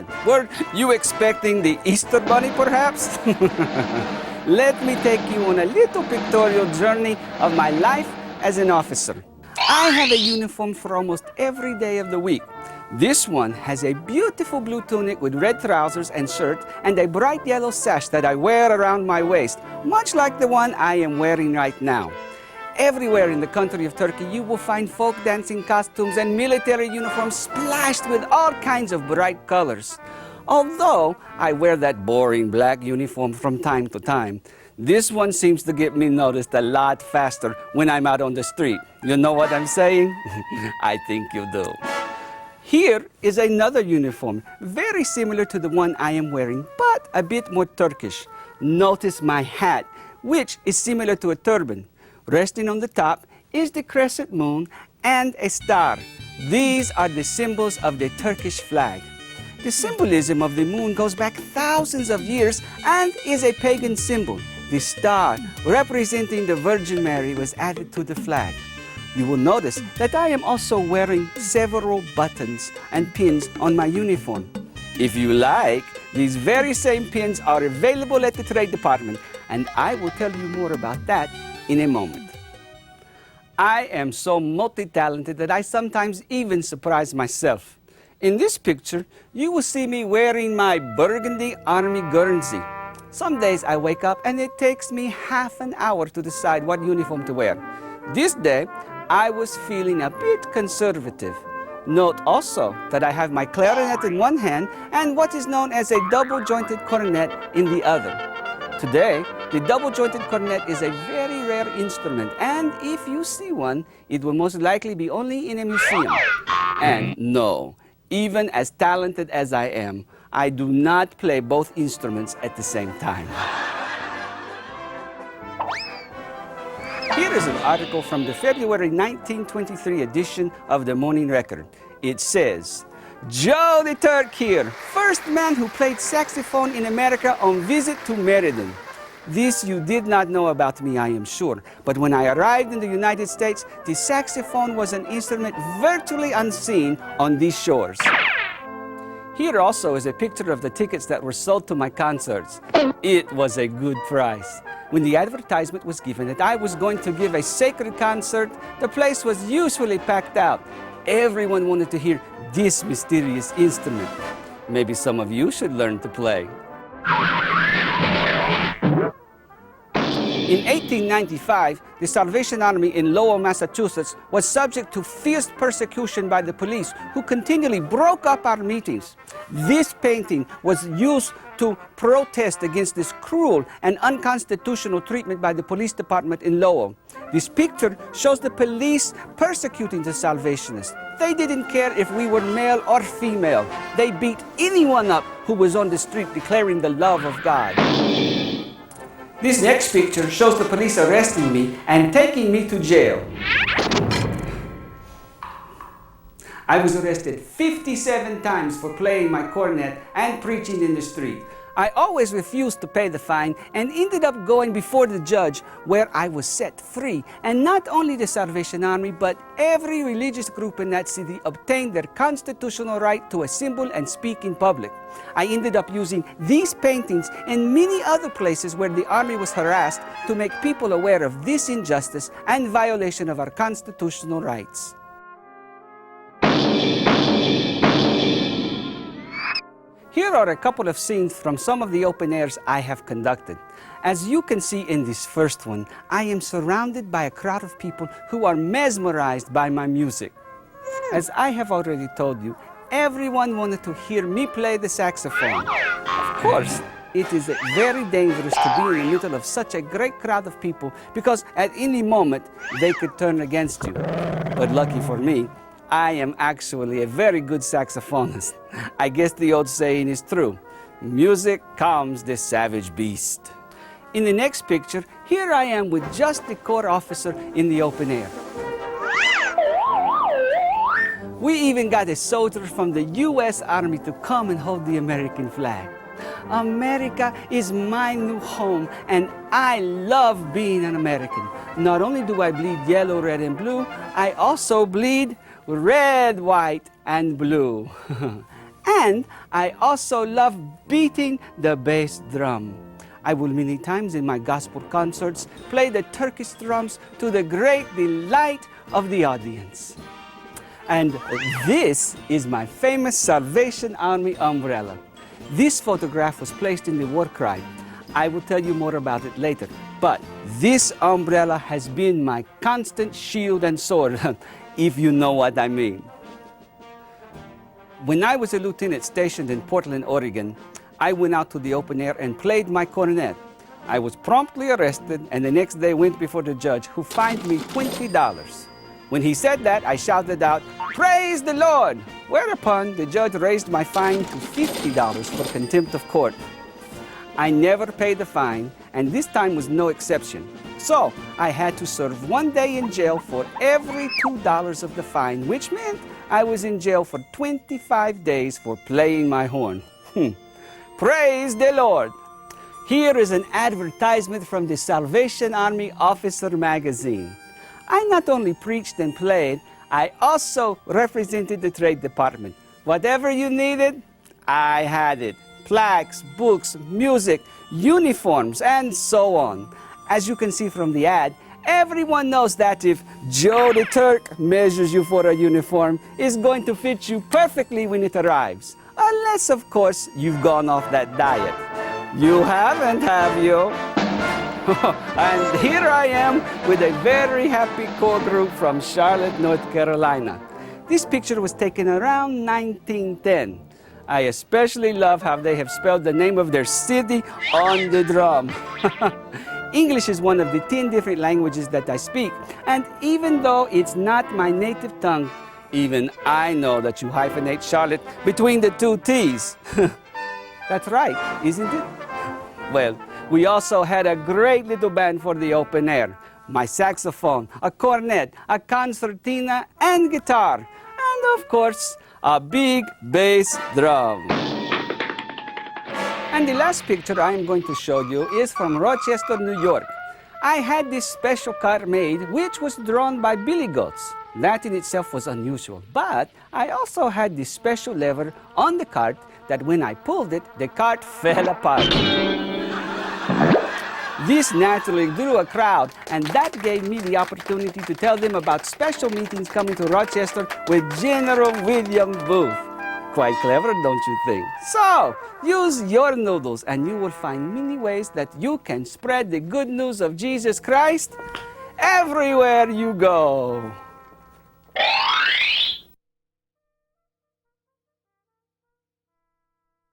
God! Were you expecting the Easter Bunny, perhaps? Let me take you on a little pictorial journey of my life as an officer. I have a uniform for almost every day of the week. This one has a beautiful blue tunic with red trousers and shirt and a bright yellow sash that I wear around my waist, much like the one I am wearing right now. Everywhere in the country of Turkey, you will find folk dancing costumes and military uniforms splashed with all kinds of bright colors. Although I wear that boring black uniform from time to time, this one seems to get me noticed a lot faster when I'm out on the street. You know what I'm saying? I think you do. Here is another uniform, very similar to the one I am wearing, but a bit more Turkish. Notice my hat, which is similar to a turban. Resting on the top is the crescent moon and a star. These are the symbols of the Turkish flag. The symbolism of the moon goes back thousands of years and is a pagan symbol. The star, representing the Virgin Mary, was added to the flag. You will notice that I am also wearing several buttons and pins on my uniform. If you like, these very same pins are available at the Trade Department, and I will tell you more about that in a moment. I am so multi-talented that I sometimes even surprise myself. In this picture, you will see me wearing my burgundy army guernsey. Some days I wake up and it takes me half an hour to decide what uniform to wear. This day, I was feeling a bit conservative. Note also that I have my clarinet in one hand and what is known as a double-jointed cornet in the other. Today, the double-jointed cornet is a very rare instrument, and if you see one, it will most likely be only in a museum. And no, even as talented as I am, I do not play both instruments at the same time. Here is an article from the February 1923 edition of the Morning Record. It says, "Joe the Turk here, first man who played saxophone in America on visit to Meriden. This you did not know about me, I am sure, but when I arrived in the United States, the saxophone was an instrument virtually unseen on these shores." Here also is a picture of the tickets that were sold to my concerts. It was a good price. When the advertisement was given that I was going to give a sacred concert, the place was usually packed out. Everyone wanted to hear this mysterious instrument. Maybe some of you should learn to play. In 1895, the Salvation Army in Lowell, Massachusetts was subject to fierce persecution by the police, who continually broke up our meetings. This painting was used to protest against this cruel and unconstitutional treatment by the police department in Lowell. This picture shows the police persecuting the Salvationists. They didn't care if we were male or female. They beat anyone up who was on the street declaring the love of God. This next picture shows the police arresting me and taking me to jail. I was arrested 57 times for playing my cornet and preaching in the street. I always refused to pay the fine and ended up going before the judge, where I was set free. And not only the Salvation Army, but every religious group in that city obtained their constitutional right to assemble and speak in public. I ended up using these paintings in many other places where the army was harassed to make people aware of this injustice and violation of our constitutional rights. Here are a couple of scenes from some of the open airs I have conducted. As you can see in this first one, I am surrounded by a crowd of people who are mesmerized by my music. As I have already told you, everyone wanted to hear me play the saxophone. Of course, it is very dangerous to be in the middle of such a great crowd of people, because at any moment they could turn against you. But lucky for me, I am actually a very good saxophonist. I guess the old saying is true. Music calms the savage beast. In the next picture, here I am with just the corps officer in the open air. We even got a soldier from the U.S. Army to come and hold the American flag. America is my new home, and I love being an American. Not only do I bleed yellow, red, and blue, I also bleed red, white, and blue. And I also love beating the bass drum. I will many times in my gospel concerts play the Turkish drums to the great delight of the audience. And this is my famous Salvation Army umbrella. This photograph was placed in the war cry. I will tell you more about it later. But this umbrella has been my constant shield and sword, if you know what I mean. When I was a lieutenant stationed in Portland, Oregon, I went out to the open air and played my cornet. I was promptly arrested and the next day went before the judge, who fined me $20. When he said that, I shouted out, "Praise the Lord!" Whereupon the judge raised my fine to $50 for contempt of court. I never paid the fine, and this time was no exception. So I had to serve 1 day in jail for every $2 of the fine, which meant I was in jail for 25 days for playing my horn. Praise the Lord! Here is an advertisement from the Salvation Army Officer magazine. I not only preached and played, I also represented the trade department. Whatever you needed, I had it. Plaques, books, music, uniforms, and so on. As you can see from the ad, everyone knows that if Joe the Turk measures you for a uniform, it's going to fit you perfectly when it arrives. Unless, of course, you've gone off that diet. You haven't, have you? And here I am with a very happy core group from Charlotte, North Carolina. This picture was taken around 1910. I especially love how they have spelled the name of their city on the drum. English is one of the 10 different languages that I speak, and even though it's not my native tongue, even I know that you hyphenate Charlotte between the two T's. That's right, isn't it? Well, we also had a great little band for the open air. My saxophone, a cornet, a concertina, and guitar. And of course, a big bass drum. And the last picture I am going to show you is from Rochester, New York. I had this special cart made, which was drawn by billy goats. That in itself was unusual. But I also had this special lever on the cart that when I pulled it, the cart fell apart. This naturally drew a crowd, and that gave me the opportunity to tell them about special meetings coming to Rochester with General William Booth. Quite clever, don't you think? So, use your noodles, and you will find many ways that you can spread the good news of Jesus Christ everywhere you go.